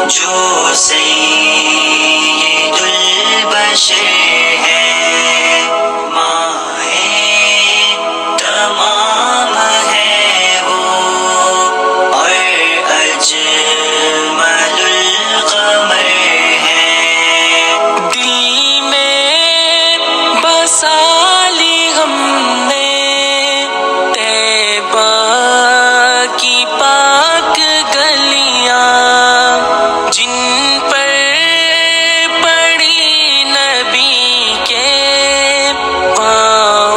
जो सैयदुल बशर है, माए तमाम है वो और अजमलुल कमर है। दिल में बसा ली हमने तैबा की पाक गलियां, जिन पर पड़ी नबी के पाँव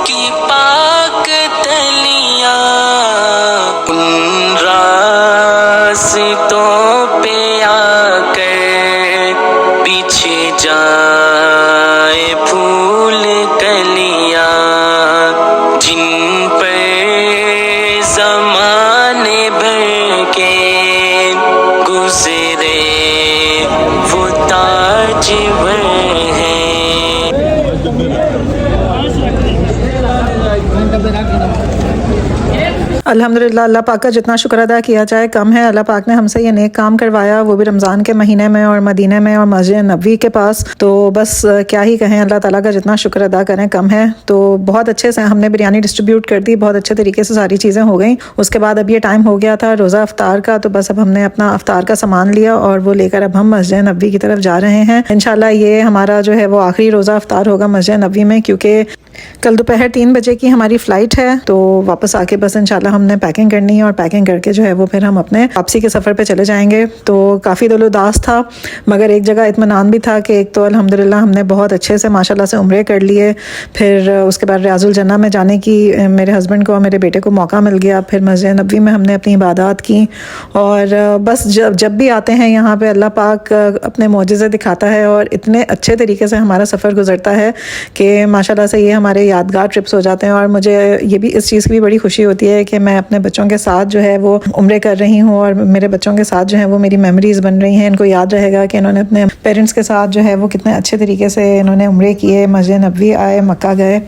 की पाक तलियां। उन रास्तों पे आकर पीछे जाए फूल कलियां, जिन पर ज़माने भर के गुज़रे वो ताजवर हैं। अल्हम्दुलिल्लाह, अल्लाह पाक का जितना शुक्र अदा किया जाए कम है। अल्लाह पाक ने हमसे ये नेक काम करवाया, वो भी रमज़ान के महीने में और मदीने में और मस्जिद नबवी के पास। तो बस क्या ही कहें, अल्लाह ताला का जितना शुक्र अदा करें कम है। तो बहुत अच्छे से हमने बिरयानी डिस्ट्रीब्यूट कर दी, बहुत अच्छे तरीके से सारी चीज़ें हो गई। उसके बाद अब ये टाइम हो गया था रोज़ा अफ्तार का, तो बस अब हमने अपना अफ्तार का सामान लिया और वो लेकर अब हम मस्जिद नबवी की तरफ जा रहे हैं। इंशाल्लाह ये हमारा जो है वो आखिरी रोज़ा अफ्तार होगा मस्जिद नबवी में, क्योंकि कल दोपहर 3 बजे की हमारी फ़्लाइट है। तो वापस आके बस इंशाल्लाह हमने पैकिंग करनी है और पैकिंग करके जो है वो फिर हम अपने वापसी के सफ़र पे चले जाएंगे। तो काफ़ी दिल उदास था, मगर एक जगह इत्मीनान भी था कि एक तो अल्हम्दुलिल्लाह हमने बहुत अच्छे से माशाल्लाह से उम्रे कर लिए। फिर उसके बाद रियाजुल जन्ना में जाने की मेरे हस्बैंड को और मेरे बेटे को मौका मिल गया। फिर मस्जिद नबवी में हमने अपनी इबादत की। और बस जब भी आते हैं यहाँ पे अल्लाह पाक अपने मौजज़े दिखाता है और इतने अच्छे तरीके से हमारा सफ़र गुजरता है कि माशाल्लाह से ये हमारे यादगार ट्रिप्स हो जाते हैं। और मुझे ये भी इस चीज़ की भी बड़ी खुशी होती है कि मैं अपने बच्चों के साथ जो है वो उम्रे कर रही हूँ और मेरे बच्चों के साथ जो है वो मेरी मेमोरीज़ बन रही हैं। इनको याद रहेगा कि इन्होंने अपने पेरेंट्स के साथ जो है वो कितने अच्छे तरीके से इन्होंने उम्रे किए, मस्जिद नबवी आए, मक्का गए,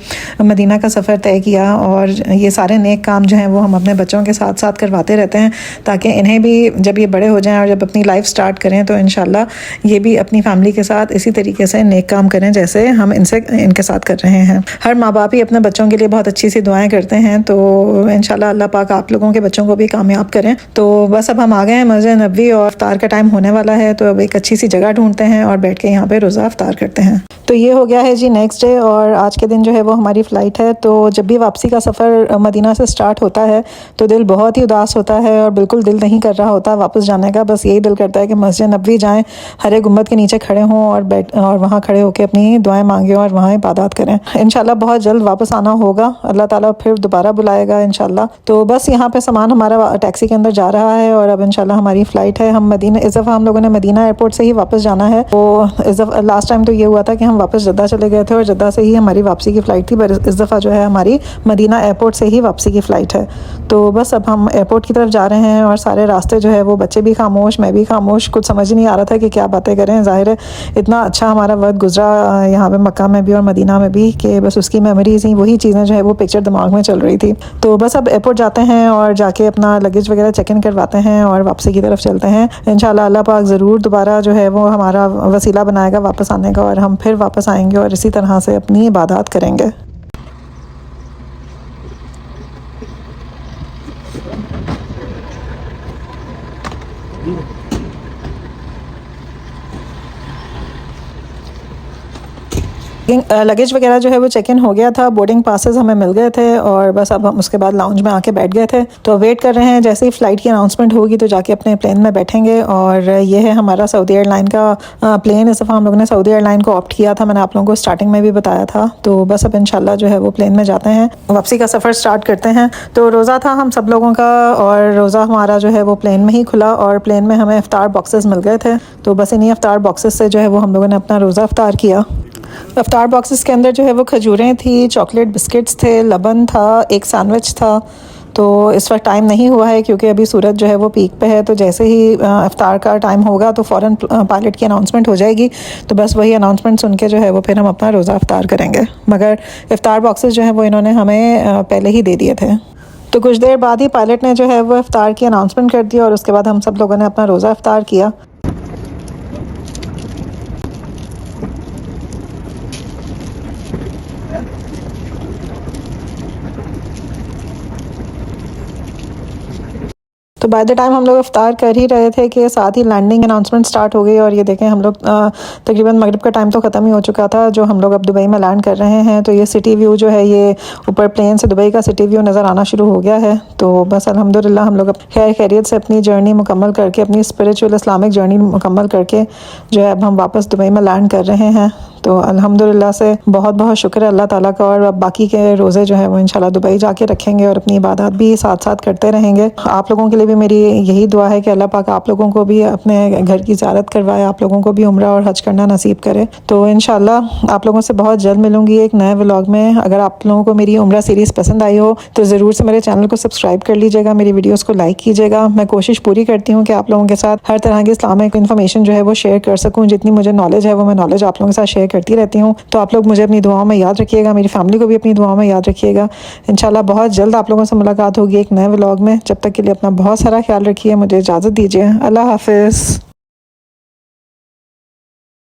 मदीना का सफ़र तय किया। और ये सारे नेक काम जो हैं वो हम अपने बच्चों के साथ साथ करवाते रहते हैं, ताकि इन्हें भी जब ये बड़े हो जाएँ और जब अपनी लाइफ स्टार्ट करें तो इंशाल्लाह ये भी अपनी फैमिली के साथ इसी तरीके से नेक काम करें जैसे हम इनके साथ कर रहे हैं। हर माँ बाप ही अपने बच्चों के लिए बहुत अच्छी सी दुआएं करते हैं, तो इंशाल्लाह अल्लाह पाक आप लोगों के बच्चों को भी कामयाब करें। तो बस अब हम आ गए हैं मस्जिद नबवी और अफ्तार का टाइम होने वाला है, तो अब एक अच्छी सी जगह ढूंढते हैं और बैठ के यहाँ पे रोज़ा अफ्तार करते हैं। तो ये हो गया है जी नेक्स्ट डे, और आज के दिन जो है वो हमारी फ़्लाइट है। तो जब भी वापसी का सफ़र मदीना से स्टार्ट होता है तो दिल बहुत ही उदास होता है और बिल्कुल दिल नहीं कर रहा होता वापस जाने का। बस यही दिल करता है कि मस्जिद नबवी जाएँ, हरे गुम्बद के नीचे खड़े हों और वहाँ खड़े होकर अपनी दुआएं मांगें और वहाँ इबादत करें। इंशाल्लाह बहुत जल्द वापस आना होगा, अल्लाह ताला फिर दोबारा बुलाएगा इंशाल्लाह। तो बस यहाँ पे सामान हमारा टैक्सी के अंदर जा रहा है और अब इंशाल्लाह हमारी फ़्लाइट है। हम मदीना, इस दफ़ा हम लोगों ने मदीना एयरपोर्ट से ही वापस जाना है। तो लास्ट टाइम तो ये हुआ था कि हम वापस जद्दा चले गए थे और जद्दा से ही हमारी वापसी की फ़्लाइट थी, पर इस दफ़ा जो है हमारी मदीना एयरपोर्ट से ही वापसी की फ़्लाइट है। तो बस अब हम एयरपोर्ट की तरफ जा रहे हैं और सारे रास्ते जो है वो बच्चे भी खामोश, मैं भी खामोश, कुछ समझ नहीं आ रहा था कि क्या बातें करें। ज़ाहिर है इतना अच्छा हमारा वक्त गुजरा यहाँ पे मक्का में भी और मदीना में भी कि बस उसकी मेमोरीज़ ही, वही चीज़ें जो है वो पिक्चर दिमाग में चल रही थी। तो बस अब एयरपोर्ट जाते हैं और जाके अपना लगेज वगैरह चेक इन करवाते हैं और वापसी की तरफ चलते हैं। इंशाल्लाह अल्लाह पाक ज़रूर दोबारा जो है वो हमारा वसीला बनाएगा वापस आने का और हम फिर वापस आएंगे और इसी तरह से अपनी इबादत करेंगे। लगेज वगैरह जो है वो चेक इन हो गया था, बोर्डिंग पासेस हमें मिल गए थे और बस अब हम उसके बाद लाउंज में आके बैठ गए थे। तो वेट कर रहे हैं, जैसे ही फ़्लाइट की अनाउंसमेंट होगी तो जाके अपने प्लेन में बैठेंगे। और ये है हमारा सऊदी एयरलाइन का प्लेन। इस दफ़ा हम लोगों ने सऊदी एयरलाइन को ऑप्ट किया था, मैंने आप लोगों को स्टार्टिंग में भी बताया था। तो बस अब इंशाल्लाह जो है वो प्लेन में जाते हैं, वापसी का सफ़र स्टार्ट करते हैं। तो रोज़ा था हम सब लोगों का और रोज़ा हमारा जो है वो प्लेन में ही खुला और प्लेन में हमें इफ्तार बॉक्सेस मिल गए थे। तो बस इन्हीं इफ्तार बॉक्सेस से जो है वो हम लोगों ने अपना रोज़ा इफ्तार किया। इफ्तार बॉक्सेस के अंदर जो है वो खजूरें थी, चॉकलेट बिस्किट्स थे, लबन था, एक सैंडविच था। तो इस वक्त टाइम नहीं हुआ है क्योंकि अभी सूरज जो है वो पीक पे है। तो जैसे ही इफ्तार का टाइम होगा तो फ़ौरन पायलट की अनाउंसमेंट हो जाएगी। तो बस वही अनाउंसमेंट सुन के जो है वो फिर हम अपना रोज़ा इफ्तार करेंगे। मगर इफ्तार बॉक्सेस जो है वो इन्होंने हमें पहले ही दे दिए थे। तो कुछ देर बाद ही पायलट ने जो है वो इफ्तार की अनाउंसमेंट कर दी और उसके बाद हम सब लोगों ने अपना रोज़ा इफ्तार किया। तो बाय द टाइम हम लोग इफ्तार कर ही रहे थे कि साथ ही लैंडिंग अनाउंसमेंट स्टार्ट हो गई और ये देखें हम लोग तकरीबन मगरिब का टाइम तो ख़त्म ही हो चुका था जो हम लोग अब दुबई में लैंड कर रहे हैं। तो ये सिटी व्यू जो है ये ऊपर प्लेन से दुबई का सिटी व्यू नज़र आना शुरू हो गया है। तो बस अल्हम्दुलिल्लाह हम लोग अब खैर खैरियत से अपनी जर्नी मुकम्मल करके अपनी स्पिरिचुअल इस्लामिक जर्नी मुकम्मल करके जो है अब हम वापस दुबई में लैंड कर रहे हैं। तो अल्हम्दुलिल्लाह से बहुत बहुत शुक्र है अल्लाह ताला का। और अब बाकी के रोज़े जो है वो इंशाल्लाह दुबई जाके रखेंगे और अपनी इबादत भी साथ साथ करते रहेंगे। आप लोगों के लिए भी मेरी यही दुआ है कि अल्लाह पाक आप लोगों को भी अपने घर की ज़ियारत करवाए, आप लोगों को भी उम्रा और हज करना नसीब करे। तो इंशाल्लाह आप लोगों से बहुत जल्द मिलूंगी एक नए व्लॉग में। अगर आप लोगों को मेरी उम्रा सीरीज़ पसंद आई हो तो ज़रूर से मेरे चैनल को सब्सक्राइब कर लीजिएगा, मेरी वीडियोज़ को लाइक कीजिएगा। मैं कोशिश पूरी करती हूँ कि आप लोगों के साथ हर तरह की इस्लामिक इन्फॉर्मेशन जो है वो शेयर कर सकूँ। जितनी मुझे नॉलेज है वो मैं नॉलेज आप लोगों के साथ शेयर करती रहती हूँ। तो आप लोग मुझे अपनी दुआओं में याद रखिएगा, मेरी फैमिली को भी अपनी दुआओं में याद रखिएगा। इंशाल्लाह बहुत जल्द आप लोगों से मुलाकात होगी एक नए व्लॉग में। जब तक के लिए अपना बहुत सारा ख्याल रखिए, मुझे इजाज़त दीजिए। अल्लाह हाफिज़।